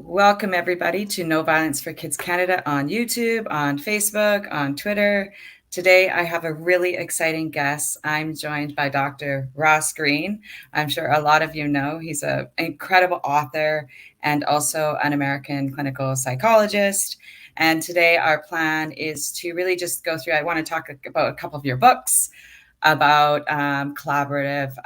Welcome, everybody, to No Violence for Kids Canada on YouTube, on Facebook, on Twitter. Today, I have a really exciting guest. I'm joined by Dr. Ross Greene. I'm sure a lot of you know he's an incredible author and also an American clinical psychologist. And today, our plan is to really just go through, I want to talk about a couple of your books, about collaborative,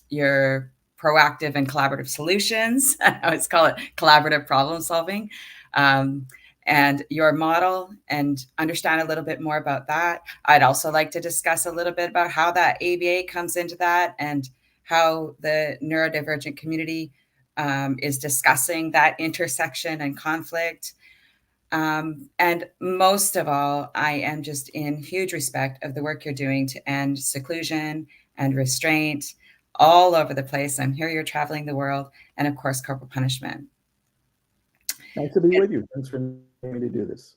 your proactive and collaborative solutions. I always call it collaborative problem solving. And your model, and understand a little bit more about that. I'd also like to discuss a little bit about how that ABA comes into that and how the neurodivergent community is discussing that intersection and conflict. And most of all, I am just in huge respect of the work you're doing to end seclusion and restraint all over the place. I'm here, you're traveling the world, and of course, corporal punishment. Nice to be with you. Thanks for inviting me to do this.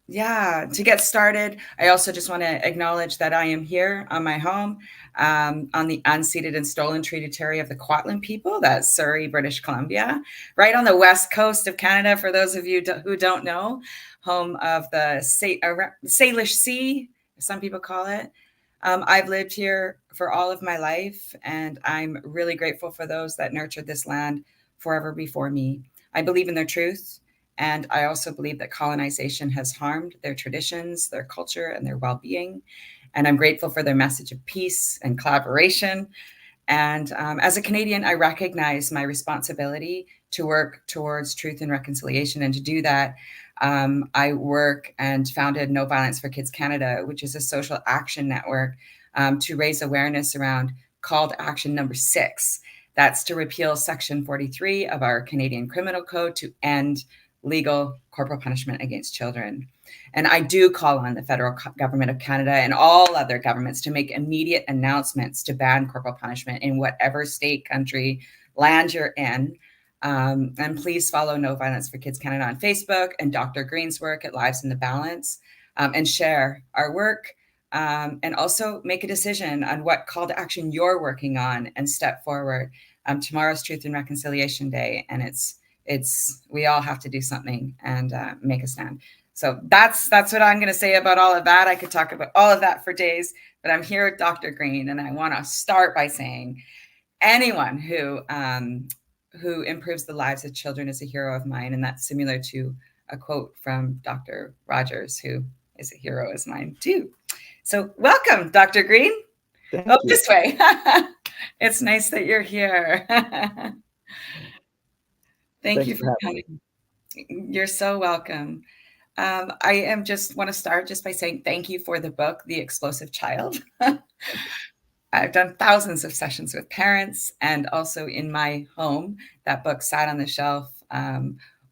Yeah, to get started, I also just want to acknowledge that I am here on my home, on the unceded and stolen treaty territory of the Kwantlen people. That's Surrey, British Columbia, right on the west coast of Canada. For those of you who don't know, home of the Salish Sea, some people call it. I've lived here for all of my life, and I'm really grateful for those that nurtured this land forever before me. I believe in their truth. And I also believe that colonization has harmed their traditions, their culture, and their well being. And I'm grateful for their message of peace and collaboration. And as a Canadian, I recognize my responsibility to work towards truth and reconciliation. And to do that, I work and founded No Violence for Kids Canada, which is a social action network to raise awareness around call to action number 6. That's to repeal Section 43 of our Canadian Criminal Code to end legal corporal punishment against children. And I do call on the federal government of Canada and all other governments to make immediate announcements to ban corporal punishment in whatever state, country, land you're in. And please follow No Violence for Kids Canada on Facebook and Dr. Greene's work at Lives in the Balance, and share our work. And also make a decision on what call to action you're working on and step forward. Tomorrow's Truth and Reconciliation Day, and we all have to do something and make a stand. So that's what I'm going to say about all of that. I could talk about all of that for days, but I'm here at Dr. Greene, and I want to start by saying anyone who improves the lives of children is a hero of mine, and that's similar to a quote from Dr. Rogers, who is a hero of mine too. So welcome, Dr. Greene. Thank you. This way. It's nice that you're here. Thank you for coming. You're so welcome. I want to start just by saying thank you for the book, The Explosive Child. I've done thousands of sessions with parents, and also in my home, that book sat on the shelf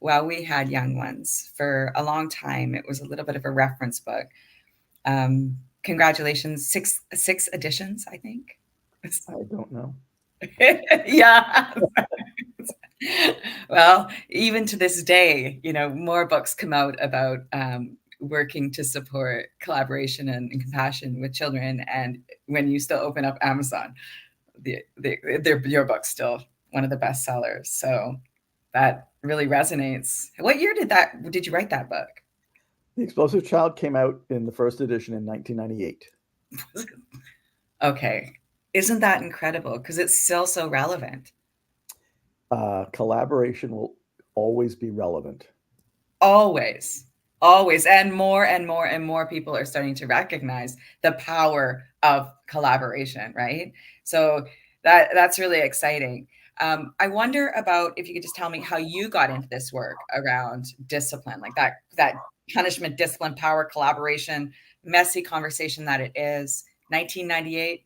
while we had young ones for a long time. It was a little bit of a reference book. Congratulations, six editions, I think. I don't know. Yeah. Well, even to this day, more books come out about working to support collaboration and compassion with children. And when you still open up Amazon, your book's still one of the best sellers. So that really resonates. What year did you write that book? The Explosive Child came out in the first edition in 1998. Okay. Isn't that incredible? Because it's still so relevant. Collaboration will always be relevant. Always. And more people are starting to recognize the power of collaboration, right? So that's really exciting. I wonder about if you could just tell me how you got into this work around discipline, like that punishment, discipline, power, collaboration, messy conversation that it is. 1998.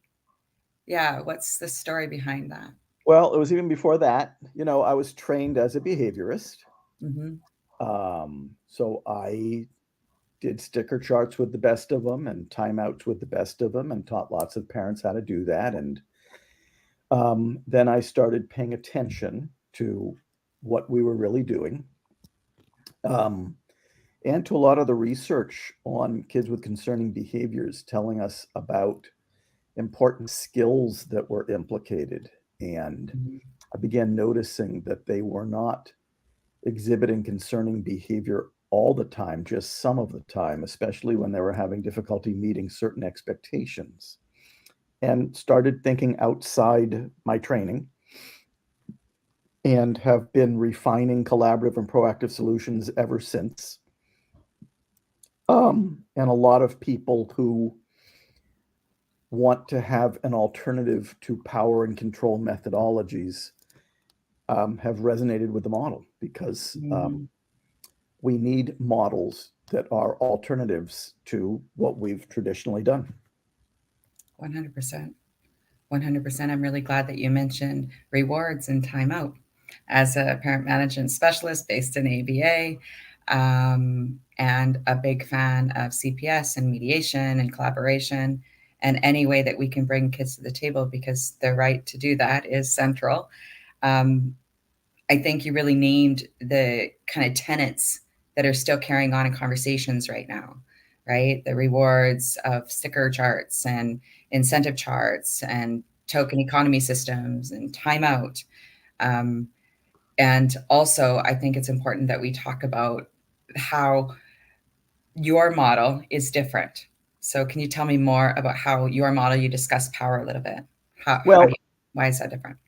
Yeah, what's the story behind that? Well, it was even before that. I was trained as a behaviorist. Mm-hmm. So I did sticker charts with the best of them and timeouts with the best of them and taught lots of parents how to do that. And then I started paying attention to what we were really doing, and to a lot of the research on kids with concerning behaviors telling us about important skills that were implicated. And I began noticing that they were not exhibiting concerning behavior all the time, just some of the time, especially when they were having difficulty meeting certain expectations, and started thinking outside my training and have been refining collaborative and proactive solutions ever since. And a lot of people who want to have an alternative to power and control methodologies have resonated with the model, because we need models that are alternatives to what we've traditionally done. 100%. 100%. I'm really glad that you mentioned rewards and timeout. As a parent management specialist based in ABA, and a big fan of CPS and mediation and collaboration, and any way that we can bring kids to the table, because their right to do that is central. I think you really named the kind of tenets that are still carrying on in conversations right now, right? The rewards of sticker charts and incentive charts and token economy systems and timeout. And also, I think it's important that we talk about how your model is different. So can you tell me more about how your model, you discussed power a little bit. Why is that different?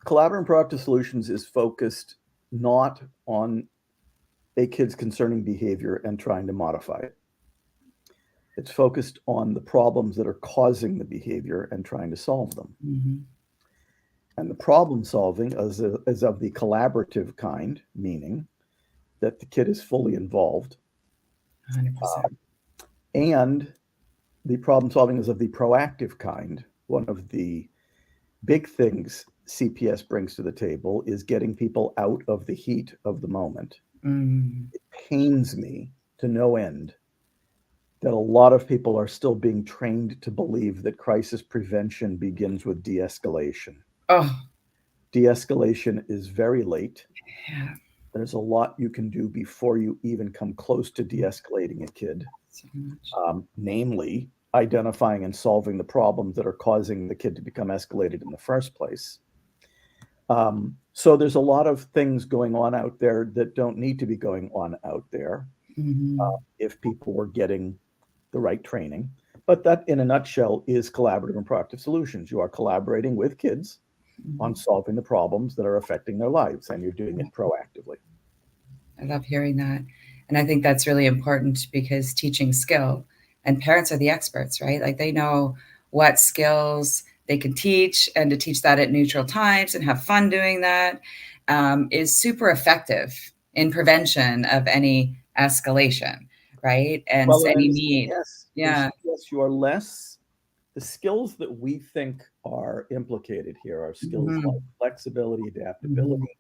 Collaborative and proactive solutions is focused not on a kid's concerning behavior and trying to modify it. It's focused on the problems that are causing the behavior and trying to solve them. Mm-hmm. And the problem solving is of the collaborative kind, meaning that the kid is fully involved. 100%. And the problem solving is of the proactive kind. One of the big things CPS brings to the table is getting people out of the heat of the moment. It pains me to no end that a lot of people are still being trained to believe that crisis prevention begins with de-escalation. De-escalation is very late. Yeah. There's a lot you can do before you even come close to de-escalating a kid. So much. Namely, identifying and solving the problems that are causing the kid to become escalated in the first place. So there's a lot of things going on out there that don't need to be going on out there if people were getting the right training. But that, in a nutshell, is collaborative and proactive solutions. You are collaborating with kids on solving the problems that are affecting their lives, and you're doing it proactively. I love hearing that. And I think that's really important, because teaching skill, and parents are the experts, right? Like, they know what skills they can teach, and to teach that at neutral times and have fun doing that is super effective in prevention of any escalation, right? And any need. Yes. Yeah. Yes, you are less. The skills that we think are implicated here are skills like flexibility, adaptability,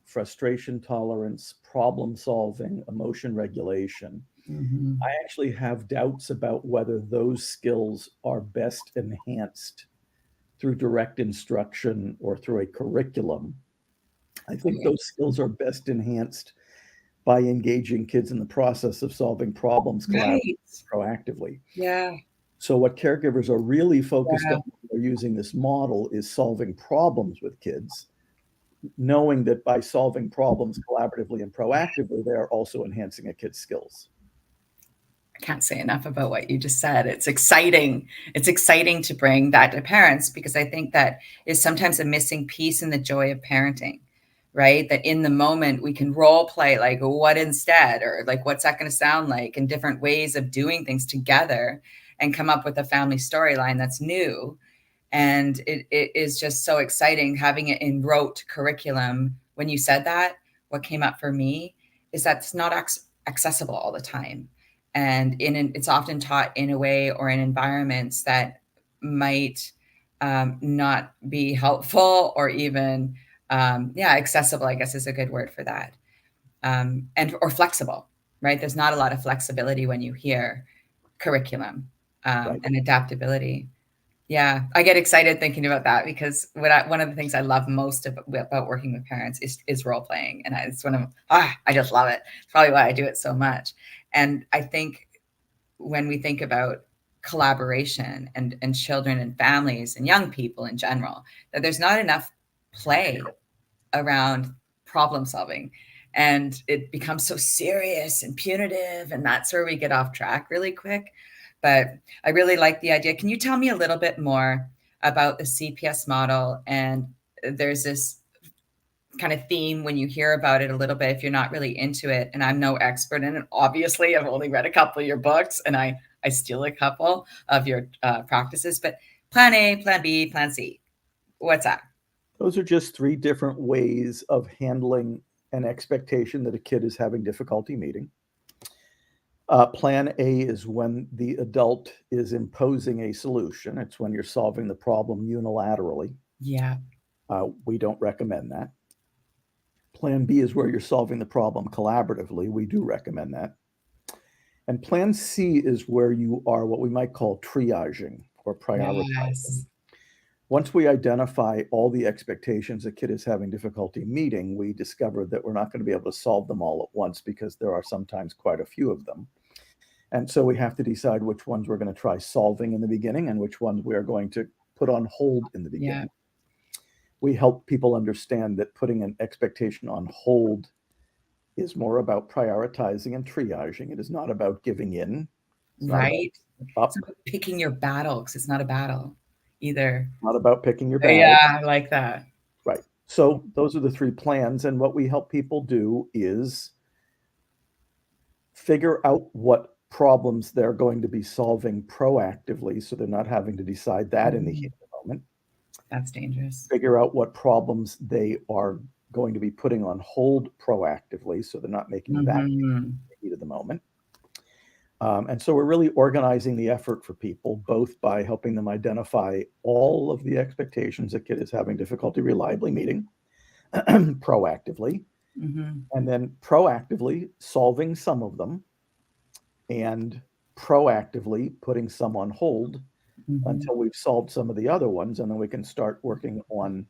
frustration tolerance, problem solving, emotion regulation. I actually have doubts about whether those skills are best enhanced through direct instruction or through a curriculum. I think those skills are best enhanced by engaging kids in the process of solving problems collaboratively, proactively. Yeah. So what caregivers are really focused on when they're using this model is solving problems with kids, knowing that by solving problems collaboratively and proactively, they are also enhancing a kid's skills. I can't say enough about what you just said. It's exciting. It's exciting to bring that to parents, because I think that is sometimes a missing piece in the joy of parenting, right? That in the moment we can role play, like, what instead, or like, what's that going to sound like, and different ways of doing things together, and come up with a family storyline that's new. And it is just so exciting having it in rote curriculum. When you said that, what came up for me is that it's not accessible all the time. And it's often taught in a way or in environments that might not be helpful, or even, accessible, I guess is a good word for that. Or flexible, right? There's not a lot of flexibility when you hear curriculum and adaptability. Yeah, I get excited thinking about that, because one of the things I love most about working with parents is role playing, and it's I just love it. It's probably why I do it so much. And I think when we think about collaboration and children and families and young people in general, that there's not enough play around problem solving. and it becomes so serious and punitive, and that's where we get off track really quick. But I really like the idea. Can you tell me a little bit more about the CPS model? And there's this kind of theme when you hear about it a little bit if you're not really into it, and I'm no expert in it. Obviously, I've only read a couple of your books, and I steal a couple of your practices. But plan A, plan B, plan C, what's that? Those are just three different ways of handling an expectation that a kid is having difficulty meeting. Plan A is when the adult is imposing a solution. It's when you're solving the problem unilaterally. Yeah. We don't recommend that. Plan B is where you're solving the problem collaboratively. We do recommend that. And plan C is where you are what we might call triaging or prioritizing. Yes. Once we identify all the expectations a kid is having difficulty meeting, we discover that we're not going to be able to solve them all at once because there are sometimes quite a few of them. And so we have to decide which ones we're going to try solving in the beginning and which ones we are going to put on hold in the beginning. Yeah. We help people understand that putting an expectation on hold is more about prioritizing and triaging. It is not about giving in. Right. It's not picking your battle, because it's not a battle either. Not about picking your battle. Yeah, I like that. Right. So those are the three plans. And what we help people do is figure out what problems they're going to be solving proactively, so they're not having to decide that in the heat of the moment. That's dangerous. Figure out what problems they are going to be putting on hold proactively, so they're not making that in the heat of the moment. And so we're really organizing the effort for people, both by helping them identify all of the expectations a kid is having difficulty reliably meeting proactively, and then proactively solving some of them, and proactively putting some on hold until we've solved some of the other ones, and then we can start working on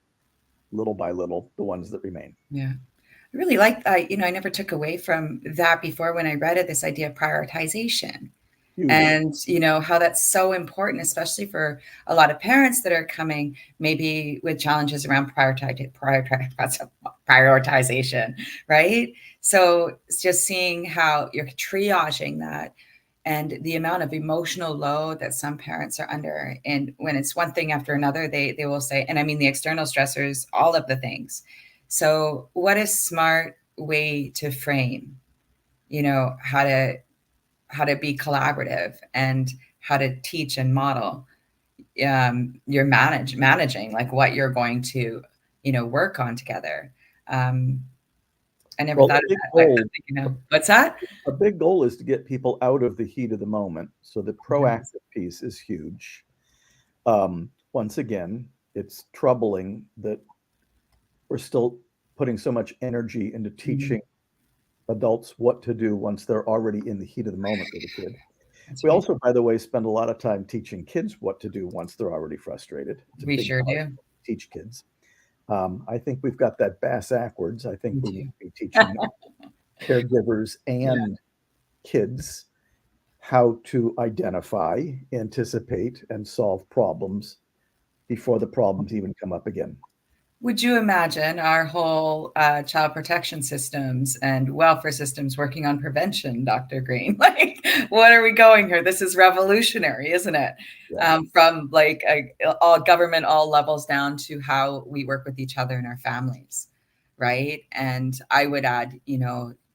little by little the ones that remain. Yeah. I really like that. I never took away from that before when I read it, this idea of prioritization. And, how that's so important, especially for a lot of parents that are coming maybe with challenges around prioritization, right? So it's just seeing how you're triaging that and the amount of emotional load that some parents are under. And when it's one thing after another, they will say, and I mean the external stressors, all of the things. So what a smart way to frame, how to be collaborative and how to teach and model your managing, like what you're going to, work on together. I never thought of that. What's that? A big goal is to get people out of the heat of the moment. So the proactive piece is huge. Once again, it's troubling that we're still putting so much energy into teaching adults what to do once they're already in the heat of the moment with a kid. We also, by the way, spend a lot of time teaching kids what to do once they're already frustrated. We sure do. Teach kids. I think we've got that backwards. I think we need to be teaching caregivers and kids how to identify, anticipate, and solve problems before the problems even come up again. Would you imagine our whole child protection systems and welfare systems working on prevention, Dr. Greene? Like, what are we going here? This is revolutionary, isn't it? Yeah. From like all government, all levels down to how we work with each other and our families, right? And I would add,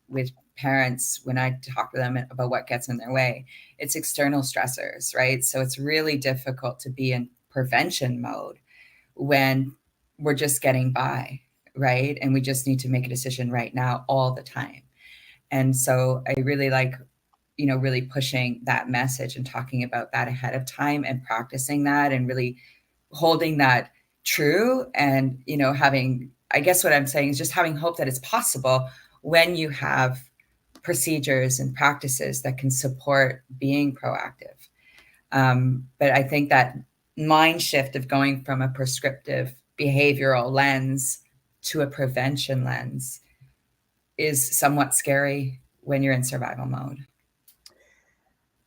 with parents, when I talk to them about what gets in their way, it's external stressors, right? So it's really difficult to be in prevention mode when we're just getting by, right? And we just need to make a decision right now all the time. And so I really like, really pushing that message and talking about that ahead of time and practicing that and really holding that true. And, I guess what I'm saying is just having hope that it's possible when you have procedures and practices that can support being proactive. But I think that mind shift of going from a prescriptive behavioral lens to a prevention lens is somewhat scary when you're in survival mode.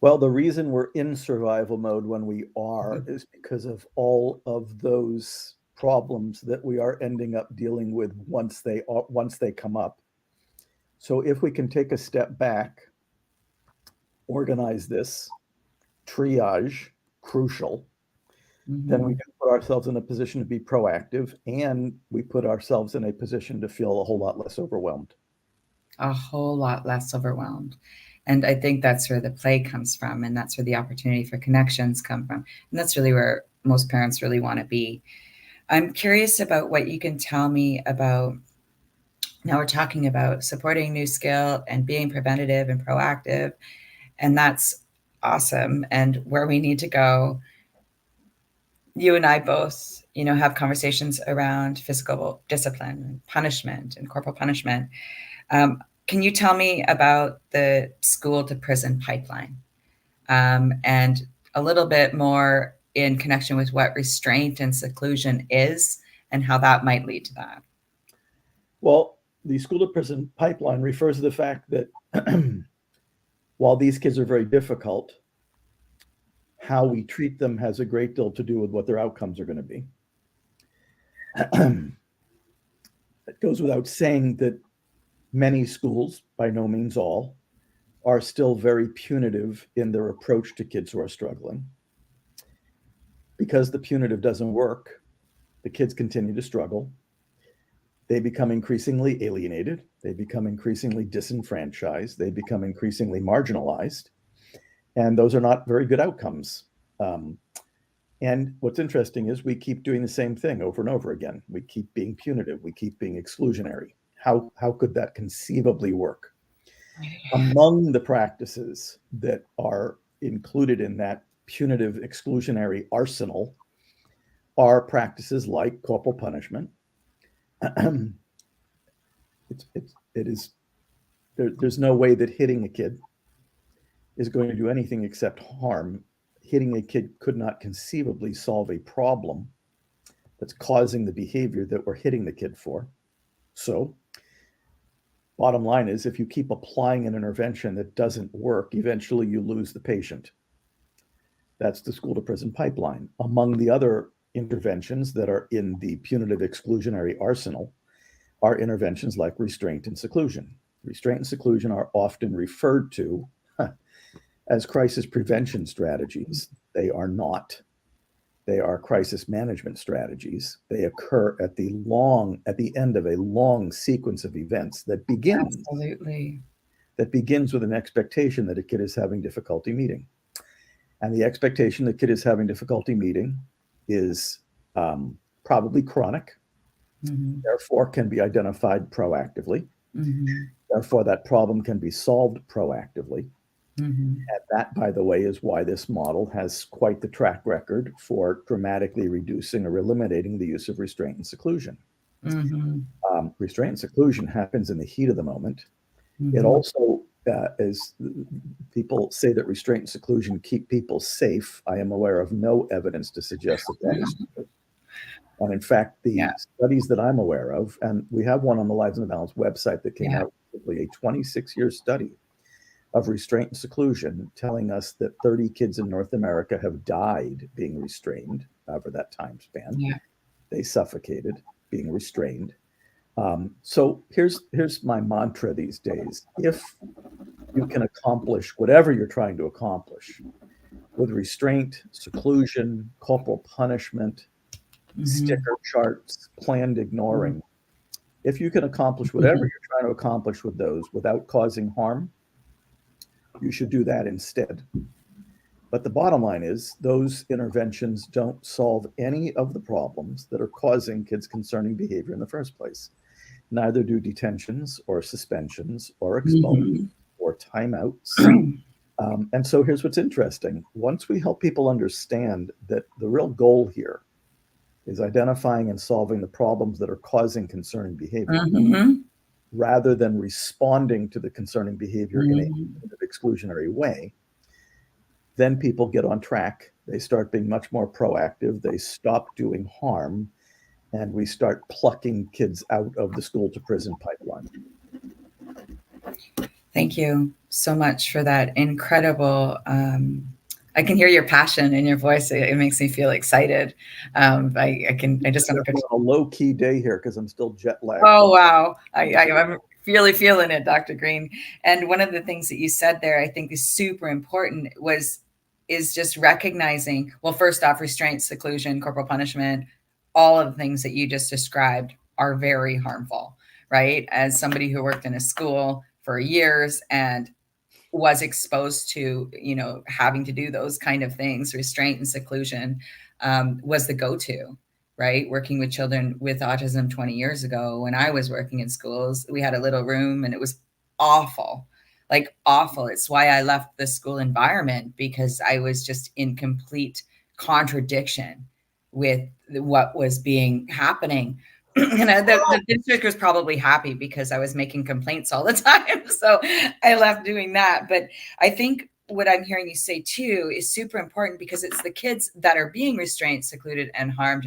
Well, the reason we're in survival mode when we are is because of all of those problems that we are ending up dealing with once they come up. So if we can take a step back, organize this, triage, crucial, then we can put ourselves in a position to be proactive, and we put ourselves in a position to feel a whole lot less overwhelmed. A whole lot less overwhelmed. And I think that's where the play comes from, and that's where the opportunity for connections come from. And that's really where most parents really want to be. I'm curious about what you can tell me about, now we're talking about supporting new skill and being preventative and proactive, and that's awesome. And where we need to go, you and I both, have conversations around physical discipline, punishment, and corporal punishment. Can you tell me about the school to prison pipeline, and a little bit more in connection with what restraint and seclusion is and how that might lead to that? Well, the school to prison pipeline refers to the fact that while these kids are very difficult, how we treat them has a great deal to do with what their outcomes are going to be. It goes without saying that many schools, by no means all, are still very punitive in their approach to kids who are struggling. Because the punitive doesn't work, the kids continue to struggle. They become increasingly alienated. They become increasingly disenfranchised. They become increasingly marginalized. And those are not very good outcomes. And what's interesting is we keep doing the same thing over and over again. We keep being punitive. We keep being exclusionary. How could that conceivably work? Among the practices that are included in that punitive exclusionary arsenal are practices like corporal punishment. There's no way that hitting a kid is going to do anything except harm. Hitting a kid could not conceivably solve a problem that's causing the behavior that we're hitting the kid for. So, bottom line is, if you keep applying an intervention that doesn't work, eventually you lose the patient. That's the school to prison pipeline. Among the other interventions that are in the punitive exclusionary arsenal are interventions like restraint and seclusion. Restraint and seclusion are often referred to as crisis prevention strategies. They are not. They are crisis management strategies. They occur at the end of a long sequence of events that begins with an expectation that a kid is having difficulty meeting. And the expectation that kid is having difficulty meeting is probably chronic, therefore can be identified proactively. Therefore, that problem can be solved proactively. And that, by the way, is why this model has quite the track record for dramatically reducing or eliminating the use of restraint and seclusion. Restraint and seclusion happens in the heat of the moment. It also is, people say that restraint and seclusion keep people safe. I am aware of no evidence to suggest that is true. And in fact, the studies that I'm aware of, and we have one on the Lives in the Balance website that came out recently, a 26-year study of restraint and seclusion, telling us that 30 kids in North America have died being restrained over that time span. They suffocated being restrained. So here's my mantra these days. If you can accomplish whatever you're trying to accomplish with restraint, seclusion, corporal punishment, sticker charts, planned ignoring, if you can accomplish whatever you're trying to accomplish with those without causing harm, you should do that instead. But the bottom line is those interventions don't solve any of the problems that are causing kids concerning behavior in the first place. Neither do detentions or suspensions or expulsions or timeouts. And so here's what's interesting. Once we help people understand that the real goal here is identifying and solving the problems that are causing concerning behavior, rather than responding to the concerning behavior in an exclusionary way, then people get on track. They start being much more proactive. They stop doing harm, and we start plucking kids out of the school to prison pipeline. Thank you so much for that incredible I can hear your passion in your voice. It makes me feel excited. I just want to picture. A low key day here because I'm still jet lagged. Oh, wow. I'm really feeling it, Dr. Greene. And one of the things that you said there, I think is super important is just recognizing, well, first off, restraint, seclusion, corporal punishment, all of the things that you just described are very harmful, right? As somebody who worked in a school for years and was exposed to, having to do those kind of things, restraint and seclusion, was the go-to, right? Working with children with autism 20 years ago, when I was working in schools, we had a little room and it was awful, like awful. It's why I left the school environment, because I was just in complete contradiction with what was happening. And the district was probably happy because I was making complaints all the time. So I left doing that. But I think what I'm hearing you say too is super important, because it's the kids that are being restrained, secluded, and harmed,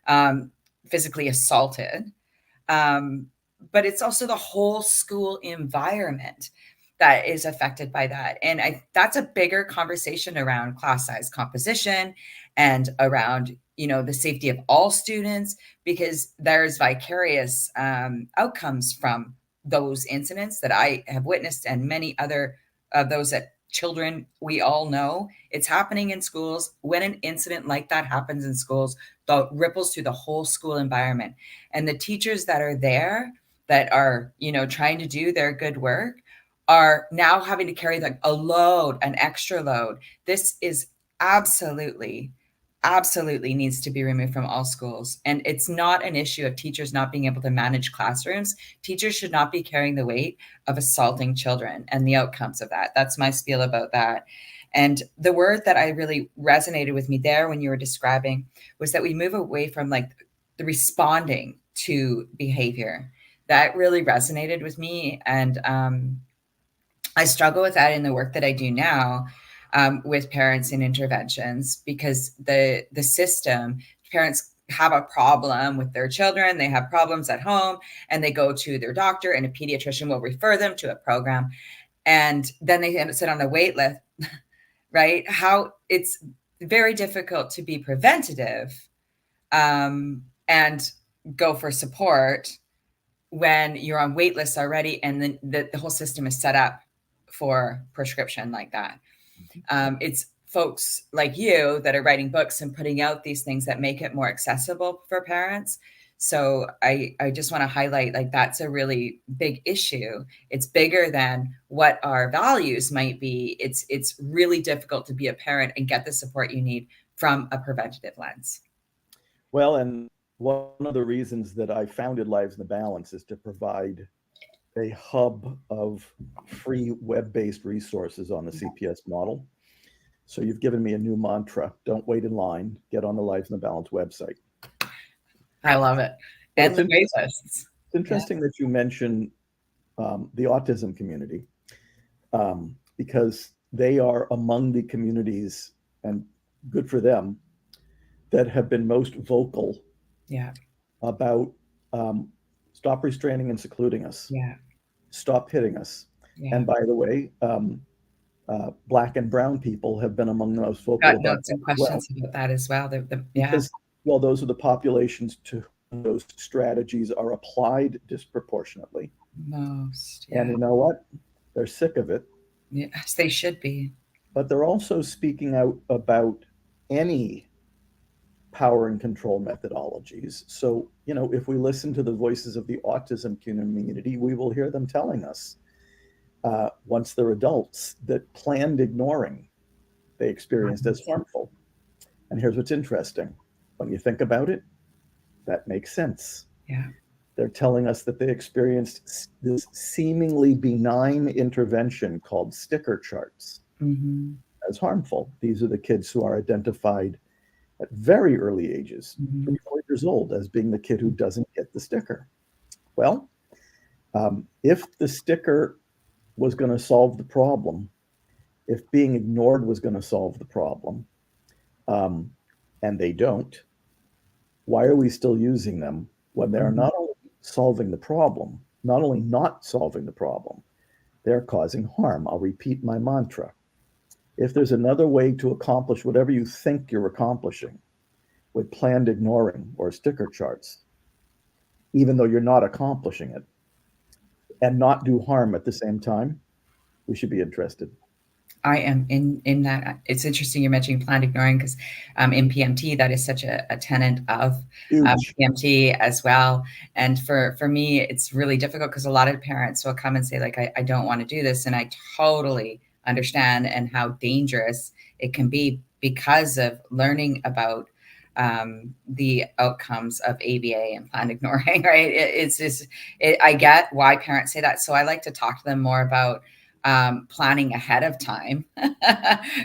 and physically assaulted. But it's also the whole school environment that is affected by that. And that's a bigger conversation around class size composition and around, the safety of all students, because there's vicarious outcomes from those incidents that I have witnessed, and many other of those that children, we all know it's happening in schools. When an incident like that happens in schools, it ripples through the whole school environment. And the teachers that are there, that are, trying to do their good work, are now having to carry like an extra load. This is absolutely needs to be removed from all schools. And it's not an issue of teachers not being able to manage classrooms. Teachers should not be carrying the weight of assaulting children and the outcomes of that. That's my spiel about that. And the word that I really resonated with me there when you were describing was that we move away from like the responding to behavior. That really resonated with me. And I struggle with that in the work that I do now, with parents in interventions, because the system, parents have a problem with their children, they have problems at home, and they go to their doctor, and a pediatrician will refer them to a program, and then they end up sit on a wait list, right? How it's very difficult to be preventative, and go for support when you're on wait lists already, and then the whole system is set up for prescription like that. It's folks like you that are writing books and putting out these things that make it more accessible for parents. So I just want to highlight, like, that's a really big issue. It's bigger than what our values might be. It's really difficult to be a parent and get the support you need from a preventative lens. Well, and one of the reasons that I founded Lives in the Balance is to provide a hub of free web-based resources on the CPS model. So you've given me a new mantra: don't wait in line, get on the Lives in the Balance website. I love it. And the wait lists. It's interesting that you mention the autism community, because they are among the communities, and good for them, that have been most vocal about stop restraining and secluding us. Stop hitting us. And by the way, Black and brown people have been among the most vocal. Got notes and questions about that as well. Because, well, those are the populations to whom those strategies are applied disproportionately. Most. And you know what? They're sick of it. Yes, they should be. But they're also speaking out about any power and control methodologies. So, if we listen to the voices of the autism community, we will hear them telling us, once they're adults, that planned ignoring they experienced as harmful. And here's what's interesting. When you think about it, that makes sense. They're telling us that they experienced this seemingly benign intervention called sticker charts as harmful. These are the kids who are identified at very early ages, 3 or 4 years old, as being the kid who doesn't get the sticker. Well, if the sticker was going to solve the problem, if being ignored was going to solve the problem, and they don't, why are we still using them when they're not only solving the problem, not only not solving the problem, they're causing harm? I'll repeat my mantra. If there's another way to accomplish whatever you think you're accomplishing with planned ignoring or sticker charts, even though you're not accomplishing it, and not do harm at the same time, we should be interested. I am in that. It's interesting you're mentioning planned ignoring because in PMT that is such a tenet of Huge. PMT as well. And for me, it's really difficult because a lot of parents will come and say like, I don't want to do this, and I totally understand and how dangerous it can be because of learning about the outcomes of ABA and planned ignoring. Right? It's just I get why parents say that, so I like to talk to them more about planning ahead of time,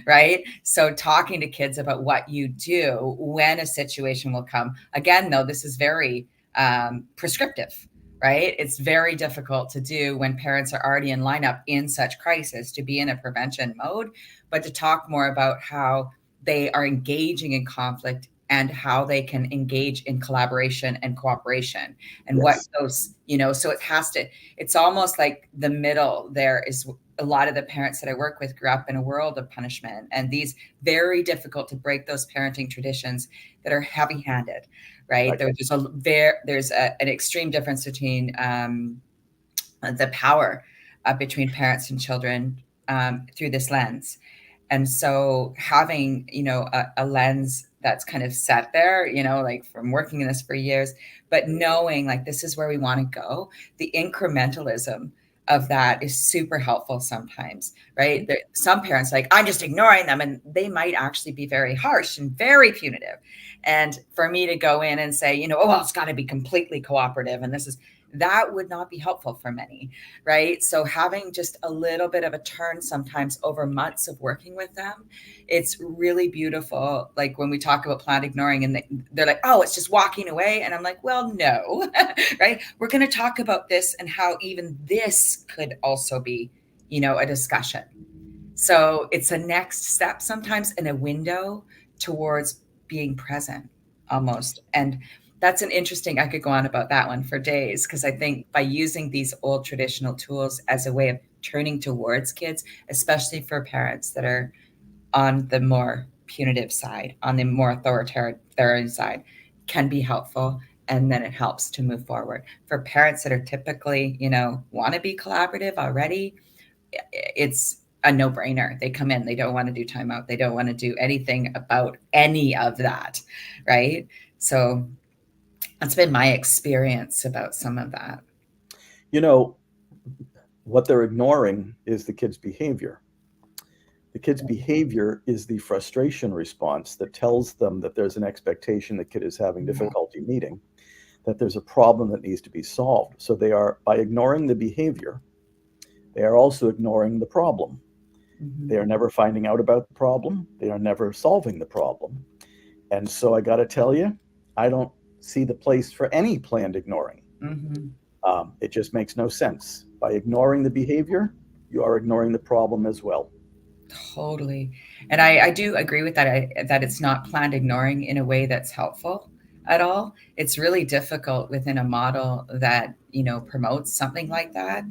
right? So talking to kids about what you do when a situation will come. Again, though, this is very prescriptive, right? It's very difficult to do when parents are already in lineup in such crisis to be in a prevention mode, but to talk more about how they are engaging in conflict and how they can engage in collaboration and cooperation and what Yes. those, so it's almost like the middle there is a lot of the parents that I work with grew up in a world of punishment, and these very difficult to break those parenting traditions that are heavy-handed, right? There's an extreme difference between the power between parents and children through this lens. And so having, a lens that's kind of set there, like from working in this for years, but knowing like this is where we want to go, the incrementalism of that is super helpful sometimes, right? Some parents like, I'm just ignoring them, and they might actually be very harsh and very punitive. And for me to go in and say, oh, well, it's got to be completely cooperative, and that would not be helpful for many, right? So having just a little bit of a turn sometimes over months of working with them, it's really beautiful. Like when we talk about planned ignoring and they're like, oh, it's just walking away. And I'm like, well, no, right? We're going to talk about this and how even this could also be, a discussion. So it's a next step sometimes in a window towards being present almost. And that's an interesting, I could go on about that one for days, because I think by using these old traditional tools as a way of turning towards kids, especially for parents that are on the more punitive side, on the more authoritarian side, can be helpful. And then it helps to move forward. For parents that are typically, want to be collaborative already, it's a no-brainer. They come in, they don't want to do timeout, they don't want to do anything about any of that, right? So that's been my experience about some of that. What they're ignoring is the kid's behavior. The kid's behavior is the frustration response that tells them that there's an expectation the kid is having difficulty meeting, that there's a problem that needs to be solved. So they are, by ignoring the behavior, they are also ignoring the problem. They are never finding out about the problem. They are never solving the problem. And so I got to tell you, I don't see the place for any planned ignoring. It just makes no sense. By ignoring the behavior, you are ignoring the problem as well. Totally. And I do agree with that, that it's not planned ignoring in a way that's helpful at all. It's really difficult within a model that, promotes something like that.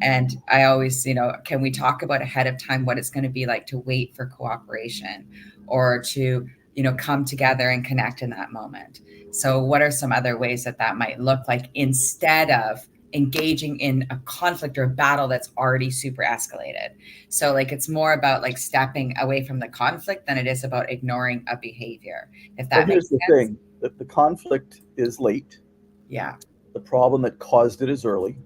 And I always, can we talk about ahead of time what it's going to be like to wait for cooperation or to, come together and connect in that moment? So what are some other ways that might look like instead of engaging in a conflict or a battle that's already super escalated? So like it's more about like stepping away from the conflict than it is about ignoring a behavior, if that makes sense. Here's the thing, that the conflict is late. Yeah. The problem that caused it is early.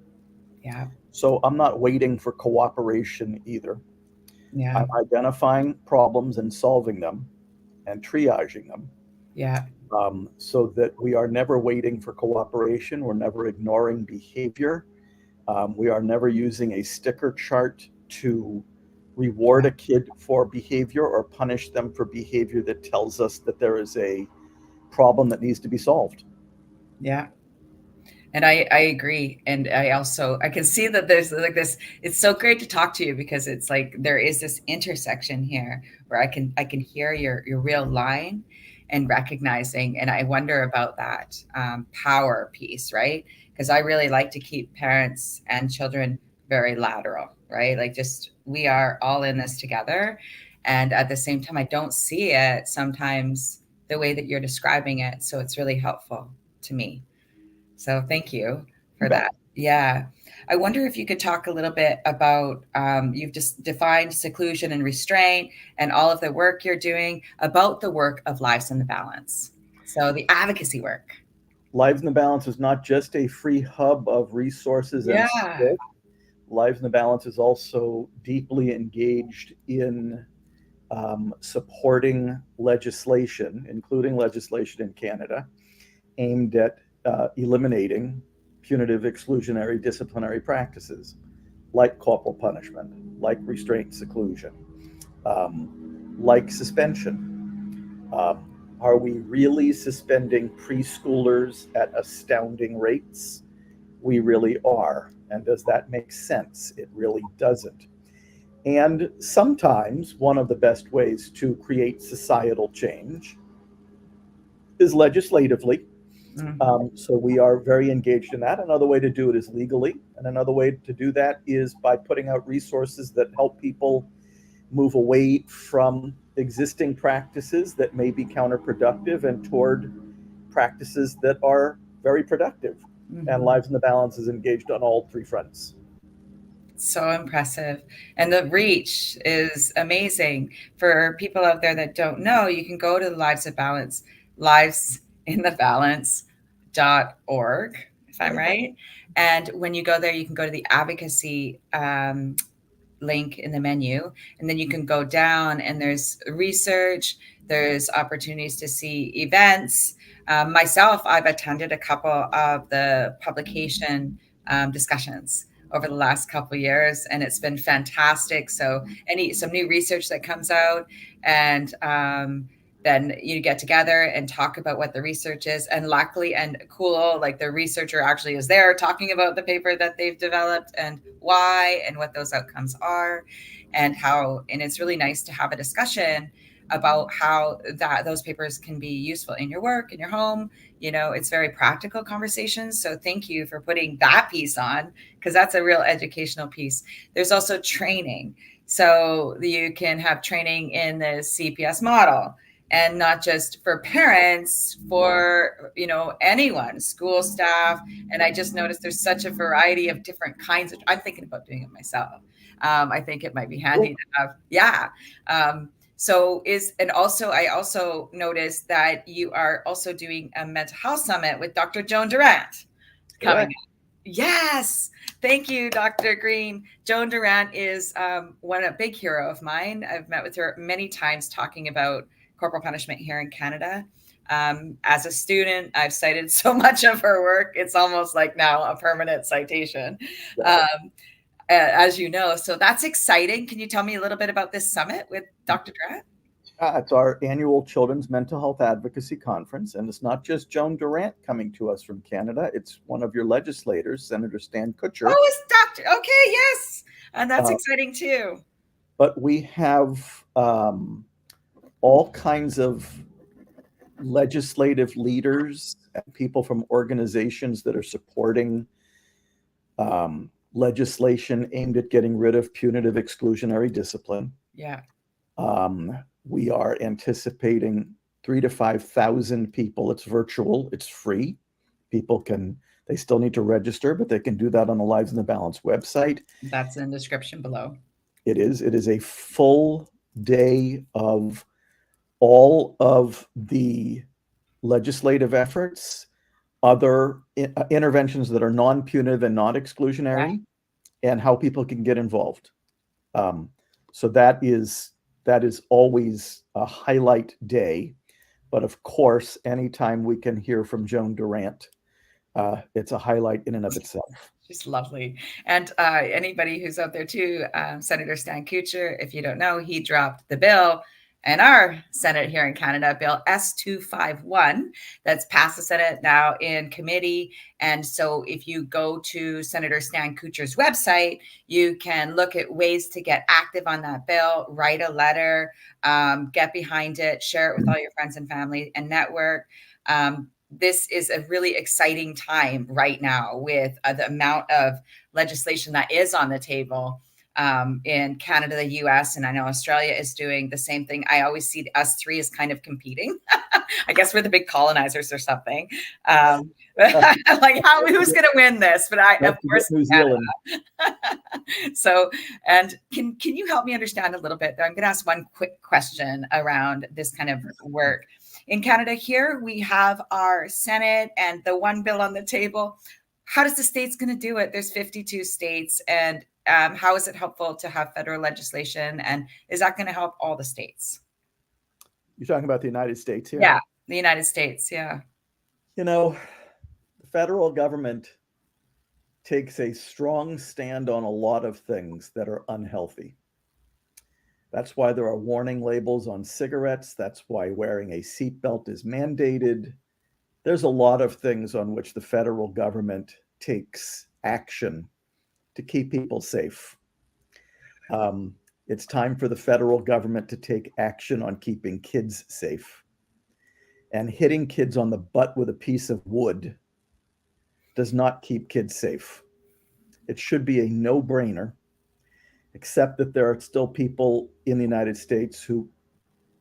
Yeah. So I'm not waiting for cooperation either. Yeah. I'm identifying problems and solving them and triaging them. Yeah. So that we are never waiting for cooperation. We're never ignoring behavior. We are never using a sticker chart to reward a kid for behavior or punish them for behavior that tells us that there is a problem that needs to be solved. Yeah. And I agree. And I can see that there's like this, it's so great to talk to you because it's like, there is this intersection here where I can hear your real line and recognizing, and I wonder about that power piece, right? Because I really like to keep parents and children very lateral, right? Like just, we are all in this together. And at the same time, I don't see it sometimes the way that you're describing it. So it's really helpful to me. So thank you for that. Yeah. I wonder if you could talk a little bit about, you've just defined seclusion and restraint and all of the work you're doing, about the work of Lives in the Balance. So the advocacy work. Lives in the Balance is not just a free hub of resources and Yeah. support. Lives in the Balance is also deeply engaged in supporting legislation, including legislation in Canada, aimed at eliminating punitive exclusionary disciplinary practices like corporal punishment, like restraint seclusion, like suspension. Are we really suspending preschoolers at astounding rates? We really are. And does that make sense? It really doesn't. And sometimes one of the best ways to create societal change is legislatively. So we are very engaged in that. Another way to do it is legally. And another way to do that is by putting out resources that help people move away from existing practices that may be counterproductive and toward practices that are very productive. And Lives in the Balance is engaged on all three fronts. So impressive. And the reach is amazing. For people out there that don't know, you can go to the Lives of Balance, livesinthebalance.org, if I'm right. And when you go there, you can go to the advocacy link in the menu, and then you can go down and there's research, there's opportunities to see events. Myself, I've attended a couple of the publication discussions over the last couple of years, and it's been fantastic. So some new research that comes out, and then you get together and talk about what the research is. And luckily and cool, like the researcher actually is there talking about the paper that they've developed and why and what those outcomes are, and it's really nice to have a discussion about how those papers can be useful in your work, in your home. It's very practical conversations. So thank you for putting that piece on, because that's a real educational piece. There's also training. So you can have training in the CPS model, and not just for parents, for anyone, school staff. And I just noticed there's such a variety of different kinds of. I'm thinking about doing it myself. I think it might be handy to have. Yeah. I also noticed that you are also doing a mental health summit with Dr. Joan Durant coming up. Yes. Thank you, Dr. Greene. Joan Durant is a big hero of mine. I've met with her many times talking about corporal punishment here in Canada. As a student, I've cited so much of her work. It's almost like now a permanent citation, as you know. So that's exciting. Can you tell me a little bit about this summit with Dr. Durant? It's our annual Children's Mental Health Advocacy Conference, and it's not just Joan Durant coming to us from Canada. It's one of your legislators, Senator Stan Kutcher. Oh, it's Dr. Okay, yes. And that's exciting too. But we have all kinds of legislative leaders and people from organizations that are supporting legislation aimed at getting rid of punitive exclusionary discipline. Yeah. We are anticipating 3,000 to 5,000 people. It's virtual. It's free. They still need to register, but they can do that on the Lives in the Balance website. That's in the description below. It is a full day of all of the legislative efforts, other interventions that are non-punitive and non-exclusionary, and how people can get involved. So that is always a highlight day. But of course, anytime we can hear from Joan Durant, it's a highlight in and of itself. She's lovely. And anybody who's out there too, Senator Stan Kutcher, if you don't know, he dropped the bill in our Senate here in Canada, Bill S-251, that's passed the Senate now in committee. And so if you go to Senator Stan Kutcher's website, you can look at ways to get active on that bill, write a letter, get behind it, share it with all your friends and family and network. This is a really exciting time right now with the amount of legislation that is on the table. in Canada, the US, and I know Australia is doing the same thing. I always see us three as kind of competing. I guess we're the big colonizers or something. Like, who's going to win this? But of course, New Zealand. So, and can you help me understand a little bit? I'm going to ask one quick question around this kind of work. In Canada here, we have our Senate and the one bill on the table. How does the states going to do it? There's 52 states, and how is it helpful to have federal legislation? And is that going to help all the states? You're talking about the United States here? Yeah, the United States, yeah. You know, the federal government takes a strong stand on a lot of things that are unhealthy. That's why there are warning labels on cigarettes. That's why wearing a seatbelt is mandated. There's a lot of things on which the federal government takes action to keep people safe. It's time for the federal government to take action on keeping kids safe. And hitting kids on the butt with a piece of wood does not keep kids safe. It should be a no-brainer, except that there are still people in the United States who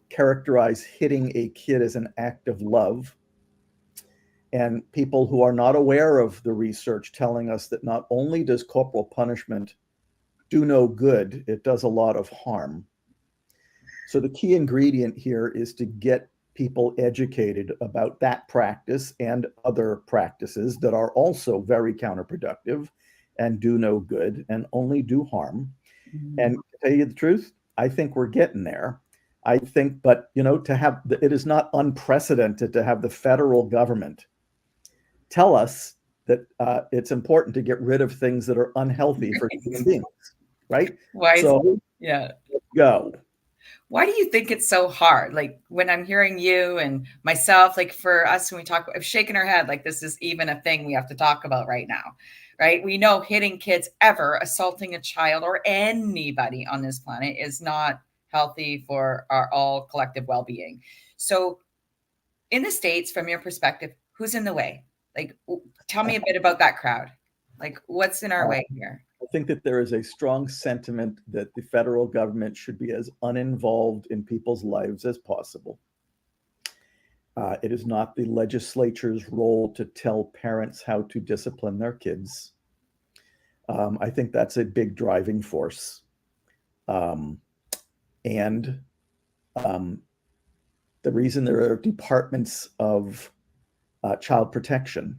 characterize hitting a kid as an act of love, and people who are not aware of the research telling us that not only does corporal punishment do no good, it does a lot of harm. So the key ingredient here is to get people educated about that practice and other practices that are also very counterproductive and do no good and only do harm. Mm-hmm. And to tell you the truth, I think we're getting there. I think, but it is not unprecedented to have the federal government tell us that it's important to get rid of things that are unhealthy for human beings, right? Why? So, yeah, go. Why do you think it's so hard? Like, when I'm hearing you and myself, like for us, when we talk, I've shaken our head like this is even a thing we have to talk about right now, right? We know hitting kids, ever assaulting a child or anybody on this planet is not healthy for our all collective well-being. So in the States, from your perspective, who's in the way? Like, tell me a bit about that crowd. Like, what's in our way here? I think that there is a strong sentiment that the federal government should be as uninvolved in people's lives as possible. It is not the legislature's role to tell parents how to discipline their kids. I think that's a big driving force. And the reason there are departments of child protection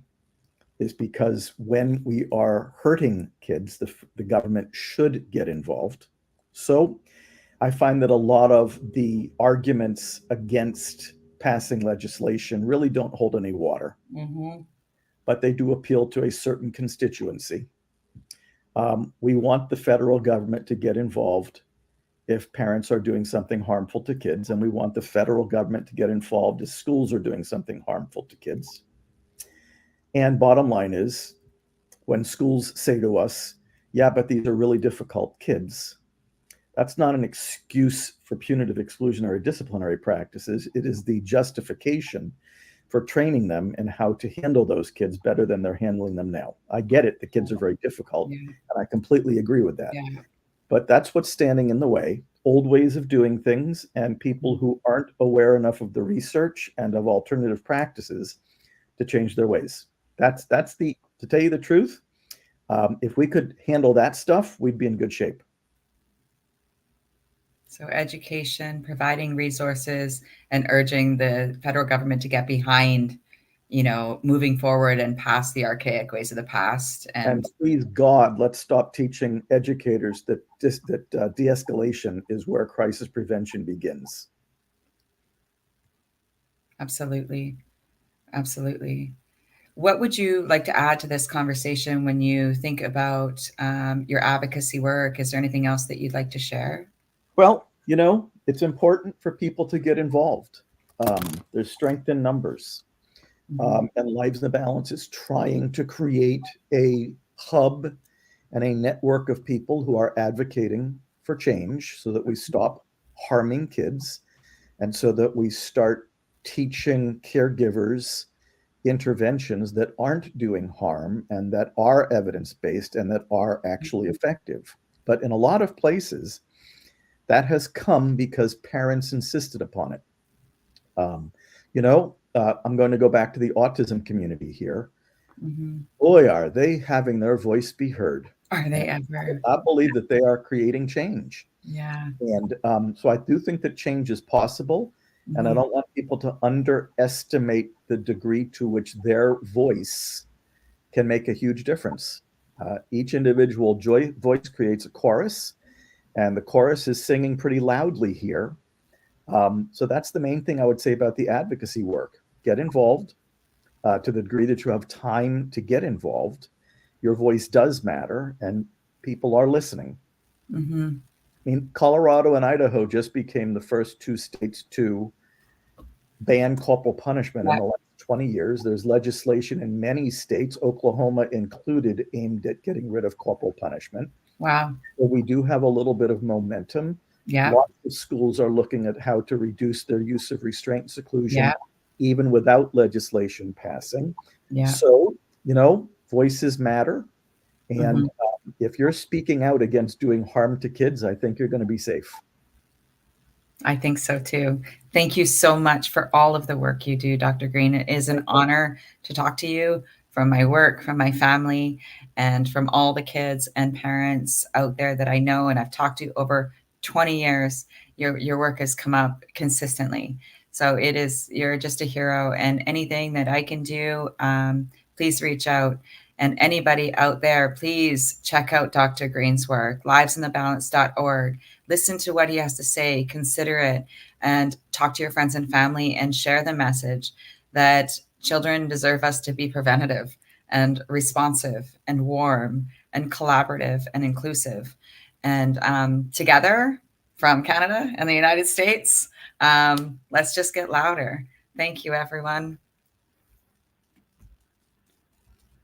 is because when we are hurting kids, the government should get involved. So I find that a lot of the arguments against passing legislation really don't hold any water, but they do appeal to a certain constituency. We want the federal government to get involved if parents are doing something harmful to kids, and we want the federal government to get involved if schools are doing something harmful to kids. And bottom line is, when schools say to us, yeah, but these are really difficult kids, that's not an excuse for punitive exclusionary disciplinary practices. It is the justification for training them in how to handle those kids better than they're handling them now. I get it. The kids are very difficult, and I completely agree with that. Yeah. But that's what's standing in the way. Old ways of doing things and people who aren't aware enough of the research and of alternative practices to change their ways. That's to tell you the truth, if we could handle that stuff, we'd be in good shape. So education, providing resources, and urging the federal government to get behind, moving forward and past the archaic ways of the past. And please God, let's stop teaching educators that de-escalation is where crisis prevention begins. Absolutely. Absolutely. What would you like to add to this conversation when you think about your advocacy work? Is there anything else that you'd like to share? Well, it's important for people to get involved. There's strength in numbers. And Lives in the Balance is trying to create a hub and a network of people who are advocating for change so that we stop harming kids and so that we start teaching caregivers interventions that aren't doing harm and that are evidence-based and that are actually effective. But in a lot of places, that has come because parents insisted upon it. I'm going to go back to the autism community here. Mm-hmm. Boy, are they having their voice be heard. Are they ever? I believe that they are creating change. Yeah. And so I do think that change is possible. Mm-hmm. And I don't want people to underestimate the degree to which their voice can make a huge difference. Each individual voice creates a chorus, and the chorus is singing pretty loudly here. So that's the main thing I would say about the advocacy work. Get involved to the degree that you have time to get involved. Your voice does matter, and people are listening. Mm-hmm. I mean, Colorado and Idaho just became the first 2 states to ban corporal punishment in the last 20 years. There's legislation in many states, Oklahoma included, aimed at getting rid of corporal punishment. Wow. So we do have a little bit of momentum. Yeah. Lots of schools are looking at how to reduce their use of restraint and seclusion, even without legislation passing. Yeah. So, voices matter. And if you're speaking out against doing harm to kids, I think you're going to be safe. I think so too. Thank you so much for all of the work you do, Dr. Greene. It is an honor to talk to you from my work, from my family, and from all the kids and parents out there that I know and I've talked to over 20 years. Your work has come up consistently. So you're just a hero, and anything that I can do, please reach out. And anybody out there, please check out Dr. Greene's work, livesinthebalance.org. Listen to what he has to say, consider it, and talk to your friends and family and share the message that children deserve us to be preventative and responsive and warm and collaborative and inclusive. And together from Canada and the United States, let's just get louder. Thank you, everyone.